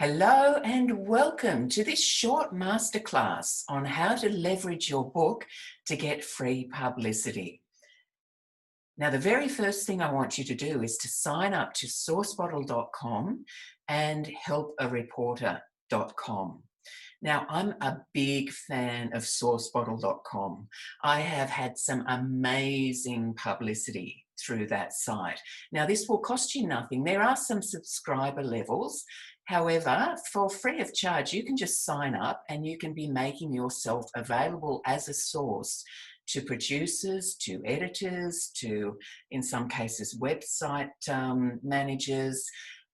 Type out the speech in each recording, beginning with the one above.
Hello and welcome to this short masterclass on how to leverage your book to get free publicity. Now, the very first thing I want you to do is to sign up to sourcebottle.com and helpareporter.com. Now, I'm a big fan of sourcebottle.com. I have had some amazing publicity through that site. Now, this will cost you nothing. There are some subscriber levels. However, for free of charge, you can just sign up and you can be making yourself available as a source to producers, to editors, to, in some cases, website managers.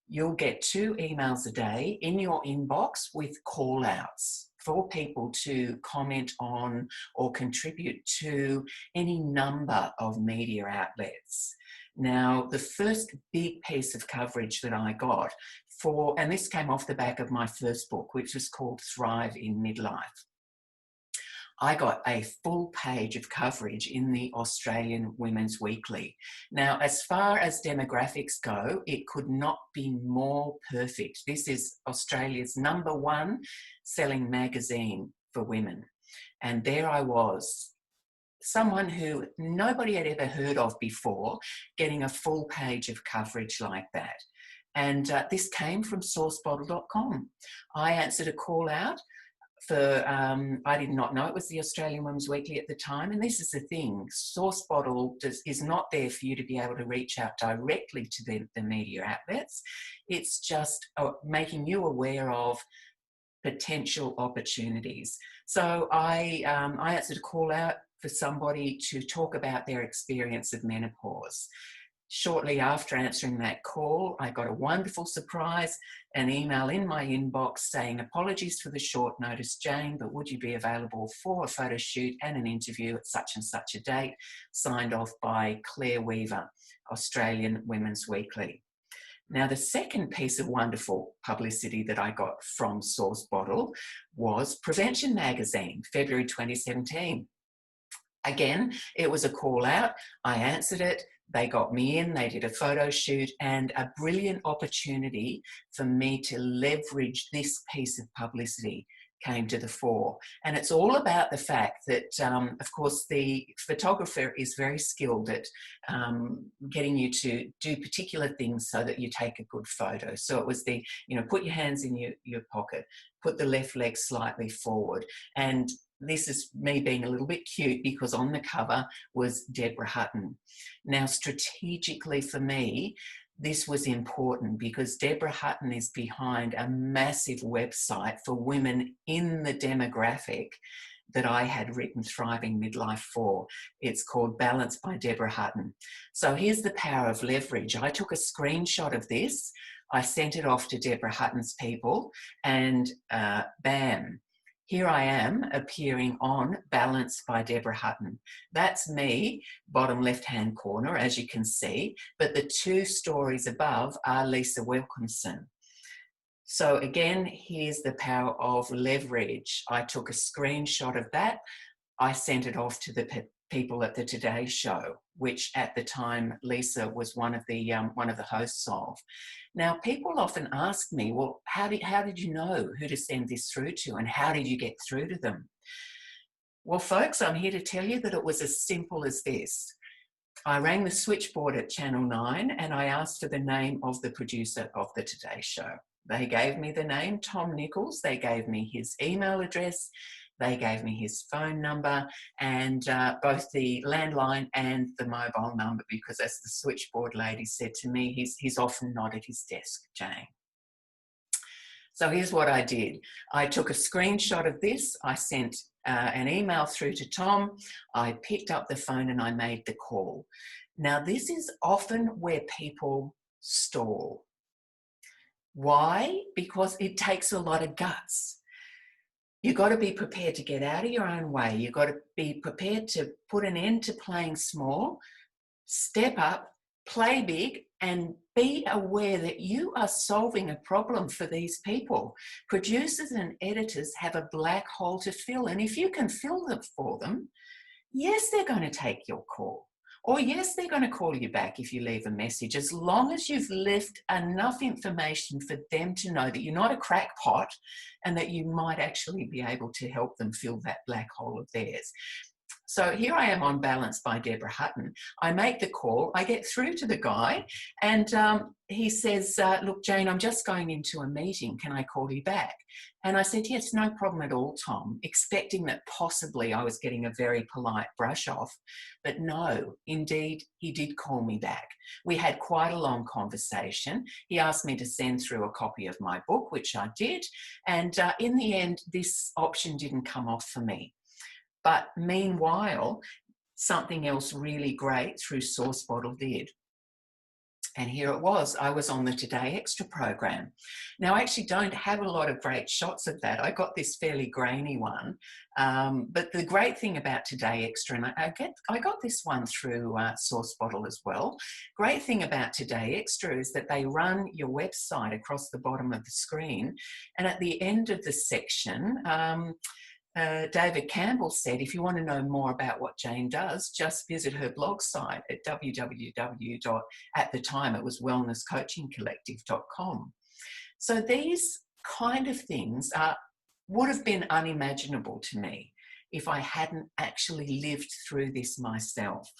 You'll get 2 emails a day in your inbox with call outs for people to comment on or contribute to any number of media outlets. Now, the first big piece of coverage that I got and this came off the back of my first book, which was called Thrive in Midlife. I got a full page of coverage in the Australian Women's Weekly. Now, as far as demographics go, it could not be more perfect. This is Australia's #1 selling magazine for women. And there I was, someone who nobody had ever heard of before, getting a full page of coverage like that. And this came from sourcebottle.com. I answered a call out for, I did not know it was the Australian Women's Weekly at the time. And this is the thing, Sourcebottle is not there for you to be able to reach out directly to the media outlets. It's just making you aware of potential opportunities. So I answered a call out for somebody to talk about their experience of menopause. Shortly after answering that call, I got a wonderful surprise, an email in my inbox saying, "Apologies for the short notice, Jane, but would you be available for a photo shoot and an interview at such and such a date?" Signed off by Claire Weaver, Australian Women's Weekly. Now, the second piece of wonderful publicity that I got from Source Bottle was Prevention Magazine, February 2017. Again, it was a call out. I answered it. They got me in, they did a photo shoot, and a brilliant opportunity for me to leverage this piece of publicity came to the fore. And it's all about the fact that, of course, the photographer is very skilled at getting you to do particular things so that you take a good photo. So it was the, put your hands in your pocket, put the left leg slightly forward. And this is me being a little bit cute because on the cover was Deborah Hutton. Now, strategically for me, this was important because Deborah Hutton is behind a massive website for women in the demographic that I had written Thriving Midlife for. It's called Balance by Deborah Hutton. So here's the power of leverage. I took a screenshot of this. I sent it off to Deborah Hutton's people and bam, here I am appearing on Balance by Deborah Hutton. That's me, bottom left-hand corner, as you can see, but the 2 stories above are Lisa Wilkinson. So again, here's the power of leverage. I took a screenshot of that. I sent it off to the people at the Today Show, which at the time Lisa was one of the hosts of. Now, people often ask me, well, how did you know who to send this through to, and how did you get through to them? Well, folks, I'm here to tell you that it was as simple as this. I rang the switchboard at Channel 9 and I asked for the name of the producer of the Today Show. They gave me the name, Tom Nichols. They gave me his email address. They gave me his phone number and both the landline and the mobile number, because as the switchboard lady said to me, he's often not at his desk, Jane. So here's what I did. I took a screenshot of this. I sent an email through to Tom. I picked up the phone and I made the call. Now, this is often where people stall. Why? Because it takes a lot of guts. You've got to be prepared to get out of your own way. You've got to be prepared to put an end to playing small, step up, play big, and be aware that you are solving a problem for these people. Producers and editors have a black hole to fill, and if you can fill it for them, yes, they're going to take your call. Or yes, they're going to call you back if you leave a message, as long as you've left enough information for them to know that you're not a crackpot and that you might actually be able to help them fill that black hole of theirs. So here I am on Balance by Deborah Hutton. I make the call, I get through to the guy, and he says, look, Jane, I'm just going into a meeting. Can I call you back? And I said, yes, no problem at all, Tom, expecting that possibly I was getting a very polite brush off. But no, indeed, he did call me back. We had quite a long conversation. He asked me to send through a copy of my book, which I did. And in the end, this option didn't come off for me. But meanwhile, something else really great through Source Bottle did. And here it was. I was on the Today Extra program. Now, I actually don't have a lot of great shots of that. I got this fairly grainy one. But the great thing about Today Extra, and I got this one through Source Bottle as well. Great thing about Today Extra is that they run your website across the bottom of the screen. And at the end of the section, David Campbell said, if you want to know more about what Jane does, just visit her blog site at at the time it was wellnesscoachingcollective.com. So these kind of things would have been unimaginable to me if I hadn't actually lived through this myself.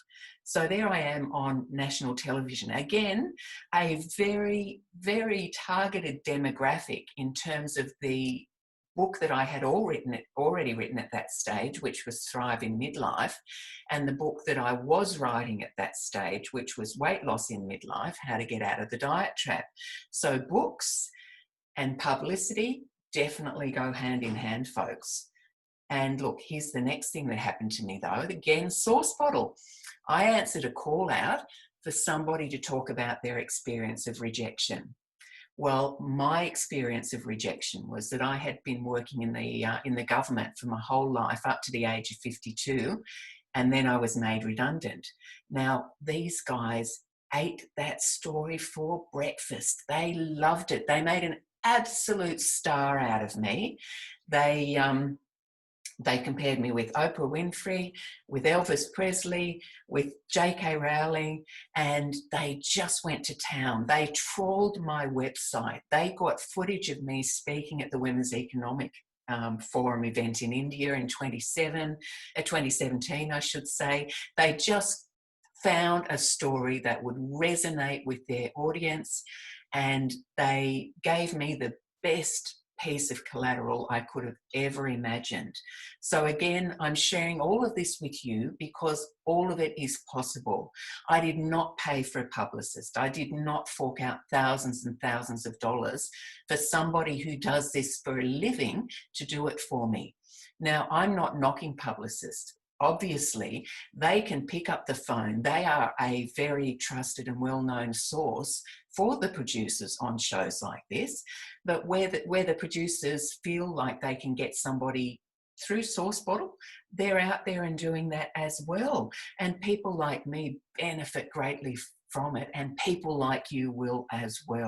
So there I am on national television. Again, a very, very targeted demographic in terms of the book that I had already written at that stage, which was Thrive in Midlife, and the book that I was writing at that stage, which was Weight Loss in Midlife, How to Get Out of the Diet Trap. So books and publicity definitely go hand in hand, folks. And look, here's the next thing that happened to me though. Again, Source Bottle. I answered a call out for somebody to talk about their experience of rejection. Well, my experience of rejection was that I had been working in the government for my whole life up to the age of 52, and then I was made redundant. Now, these guys ate that story for breakfast. They loved it. They made an absolute star out of me. They compared me with Oprah Winfrey, with Elvis Presley, with J.K. Rowling, and they just went to town. They trawled my website. They got footage of me speaking at the Women's Economic Forum event in India in 2017, I should say. They just found a story that would resonate with their audience, and they gave me the best piece of collateral I could have ever imagined. So again, I'm sharing all of this with you because all of it is possible. I did not pay for a publicist. I did not fork out thousands and thousands of dollars for somebody who does this for a living to do it for me. Now, I'm not knocking publicists. Obviously, they can pick up the phone. They are a very trusted and well-known source for the producers on shows like this. But where the producers feel like they can get somebody through Source Bottle, they're out there and doing that as well. And people like me benefit greatly from it, and people like you will as well.